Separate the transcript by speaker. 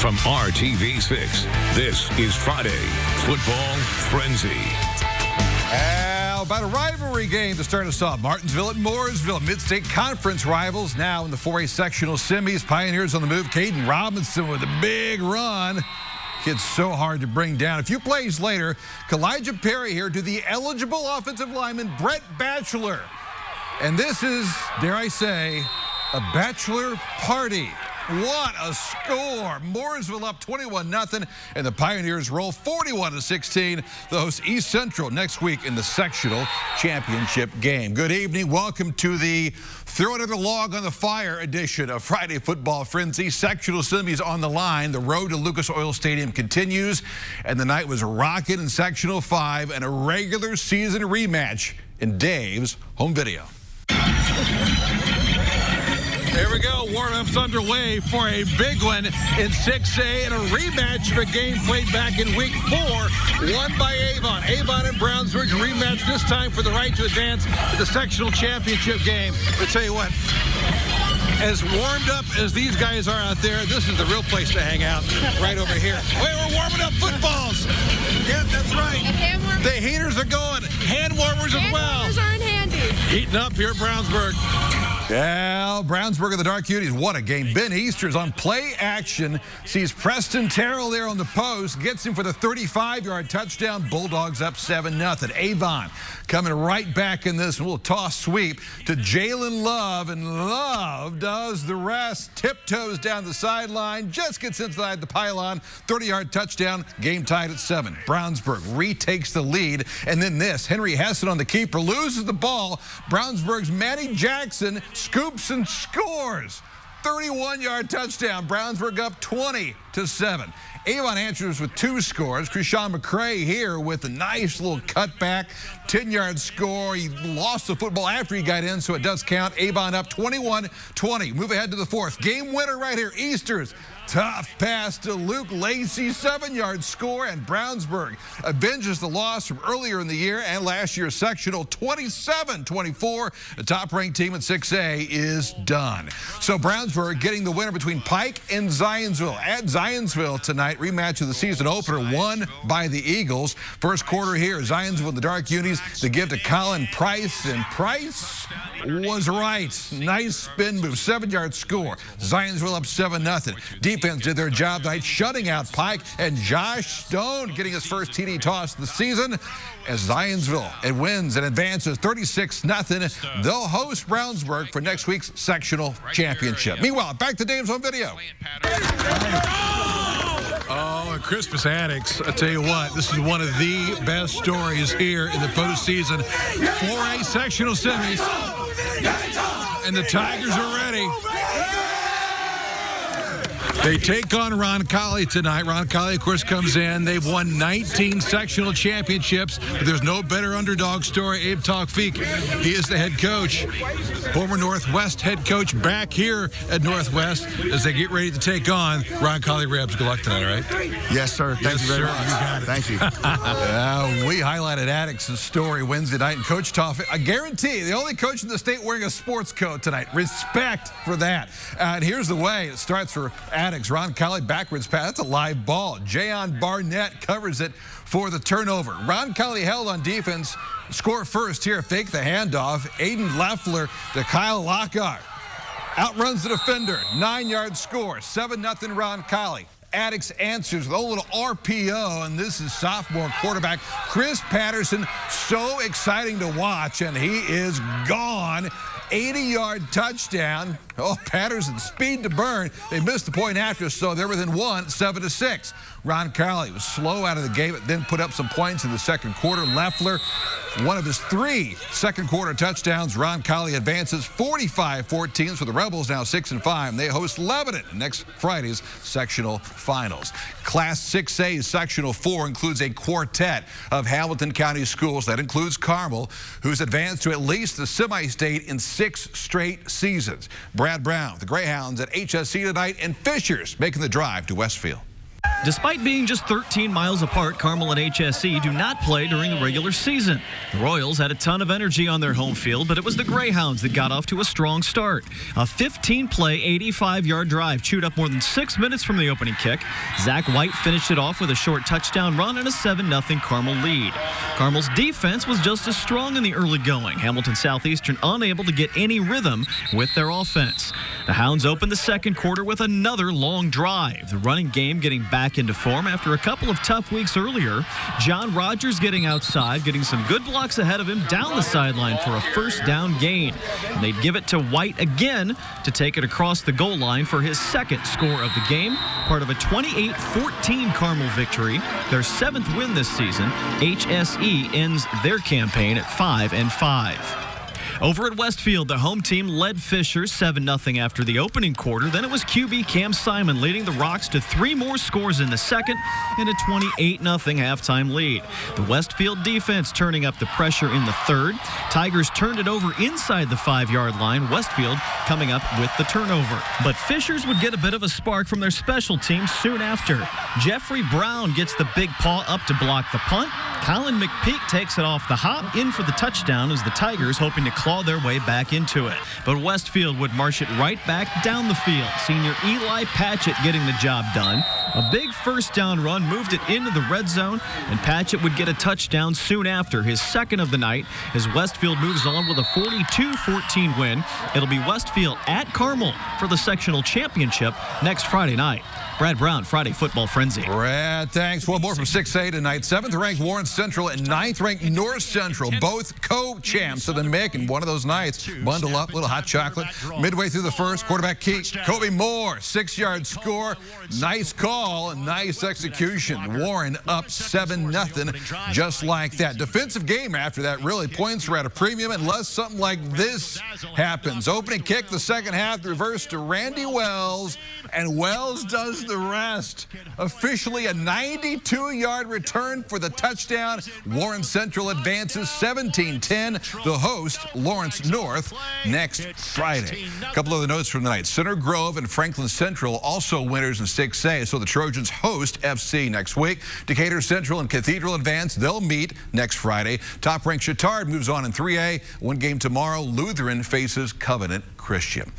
Speaker 1: From RTV6, this is Friday Football Frenzy.
Speaker 2: About a rivalry game to start us off. Martinsville at Mooresville, Mid-State Conference rivals now in the 4A sectional semis. Pioneers on the move. Caden Robinson with a big run. Kid's so hard to bring down. A few plays later, Kalijah Perry here to the eligible offensive lineman, Brett Batchelor. And this is, dare I say, a bachelor party. What a score. Mooresville up 21-0, and the Pioneers roll 41-16. The host East Central next week in the sectional championship game. Good evening. Welcome to the Throw Another Log on the Fire edition of Friday Football Frenzy. Sectional semis on the line. The road to Lucas Oil Stadium continues, and the night was rocking in Sectional 5 and a regular season rematch in Dave's home video. Here we go. Warm-ups underway for a big one in 6A and a rematch of a game played back in week 4, won by Avon. Avon and Brownsburg rematch this time for the right to advance to the sectional championship game. I'll tell you what, as warmed up as these guys are out there, this is the real place to hang out, right over here. Wait, we're warming up footballs. Yep, that's right. The heaters are going. Hand warmers as well.
Speaker 3: Hand warmers are in handy.
Speaker 2: Heating up here at Brownsburg. Yeah, Brownsburg of the Dark Cuties. What a game. Ben Easter's on play action. Sees Preston Terrell there on the post. Gets him for the 35-yard touchdown. Bulldogs up 7-0. Avon coming right back in this little toss sweep to Jalen Love. And Love does the rest. Tiptoes down the sideline. Just gets inside the pylon. 30-yard touchdown. Game tied at 7. Brownsburg retakes the lead. And then this. Henry Hessen on the keeper. Loses the ball. Brownsburg's Manny Jackson scoops and scores. 31-yard touchdown. Brownsburg up 20-7. Avon answers with 2 scores. Krishawn McCray here with a nice little cutback. 10-yard score. He lost the football after he got in, so it does count. Avon up 21-20. Move ahead to the 4th. Game winner right here. Easters. Tough pass to Luke Lacey, 7-yard score, and Brownsburg avenges the loss from earlier in the year and last year's sectional 27-24. The top-ranked team in 6A is done. So Brownsburg getting the winner between Pike and Zionsville. At Zionsville tonight, rematch of the season opener won by the Eagles. First quarter here, Zionsville and the Dark Unis, the give to Colin Price, and Price was right. Nice spin move, 7-yard score. Zionsville up 7-0. Defense did their job tonight, shutting out Pike, and Josh Stone getting his first TD toss of the season as Zionsville it wins and advances 36-0. They'll host Brownsburg for next week's sectional championship. Meanwhile, back to Dave's home video. Oh, and Christmas Addicts. I tell you what, this is one of the best stories here in the postseason. 4A sectional semis, and the Tigers are ready. They take on Roncalli tonight. Roncalli, of course, comes in. They've won 19 sectional championships. But there's no better underdog story. Abe Talkfeek, he is the head coach. Former Northwest head coach back here at Northwest as they get ready to take on Roncalli Rebs. Good luck tonight, all right?
Speaker 4: Yes, sir. Thank you very much.
Speaker 2: You got it.
Speaker 4: Thank you.
Speaker 2: We highlighted Addicts' story Wednesday night, and Coach Toff, I guarantee, the only coach in the state wearing a sports coat tonight. Respect for that. And here's the way it starts for Addicts. Roncalli backwards pass. That's a live ball. Jayon Barnett covers it for the turnover. Roncalli held on defense. Score first here. Fake the handoff. Aiden Leffler to Kyle Lockhart. Outruns the defender. 9-yard score. 7-0 Roncalli. Addicts answers with a little RPO, and this is sophomore quarterback Chris Patterson. So exciting to watch, and he is gone. 80-yard touchdown. Oh, Patterson, speed to burn. They missed the point after, so they're within 1, 7-6. Roncalli was slow out of the game, but then put up some points in the second quarter. Leffler, one of his 3 second-quarter touchdowns. Roncalli advances 45-14, so the Rebels now 6-5. They host Lebanon next Friday's sectional finals. Class 6A Sectional 4 includes a quartet of Hamilton County schools. That includes Carmel, who's advanced to at least the semi-state in 6 straight seasons. Brad Brown, the Greyhounds at HSC tonight, and Fishers making the drive to Westfield.
Speaker 3: Despite being just 13 miles apart, Carmel and HSE do not play during the regular season. The Royals had a ton of energy on their home field, but it was the Greyhounds that got off to a strong start. A 15-play, 85-yard drive chewed up more than 6 minutes from the opening kick. Zach White finished it off with a short touchdown run and a 7-0 Carmel lead. Carmel's defense was just as strong in the early going. Hamilton Southeastern unable to get any rhythm with their offense. The Hounds opened the second quarter with another long drive. The running game getting back into form after a couple of tough weeks earlier. John Rogers getting outside, getting some good blocks ahead of him down the sideline for a first down gain. And they'd give it to White again to take it across the goal line for his second score of the game, part of a 28-14 Carmel victory, their 7th win this season. HSE ends their campaign at 5-5. Over at Westfield, the home team led Fisher 7-0 after the opening quarter. Then it was QB Cam Simon leading the Rocks to 3 more scores in the second and a 28-0 halftime lead. The Westfield defense turning up the pressure in the third. Tigers turned it over inside the 5-yard line. Westfield coming up with the turnover. But Fishers would get a bit of a spark from their special teams soon after. Jeffrey Brown gets the big paw up to block the punt. Colin McPeak takes it off the hop in for the touchdown as the Tigers hoping to claw their way back into it. But Westfield would march it right back down the field. Senior Eli Patchett getting the job done. A big first down run moved it into the red zone, and Patchett would get a touchdown soon after, his second of the night, as Westfield moves on with a 42-14 win. It'll be Westfield at Carmel for the sectional championship next Friday night. Brad Brown, Friday Football Frenzy.
Speaker 2: Brad, thanks. One more from 6A tonight. 7th-ranked Warren Central and 9th-ranked North Central, both co-champs of the MIC. And one of those nights, bundle up, little hot chocolate. Midway through the first, quarterback Keith, Kobe Moore, 6-yard score. Nice call and nice execution. Warren up 7-0, just like that. Defensive game after that, really. Points were at a premium unless something like this happens. Opening kick, the second half, reverse to Randy Wells, and Wells does the rest. Officially a 92-yard return for the touchdown. Warren Central advances 17-10. The host, Lawrence North, next Friday. A couple other notes from the night. Center Grove and Franklin Central also winners in 6A, so the Trojans host FC next week. Decatur Central and Cathedral advance. They'll meet next Friday. Top-ranked Chittard moves on in 3A. One game tomorrow. Lutheran faces Covenant Christian.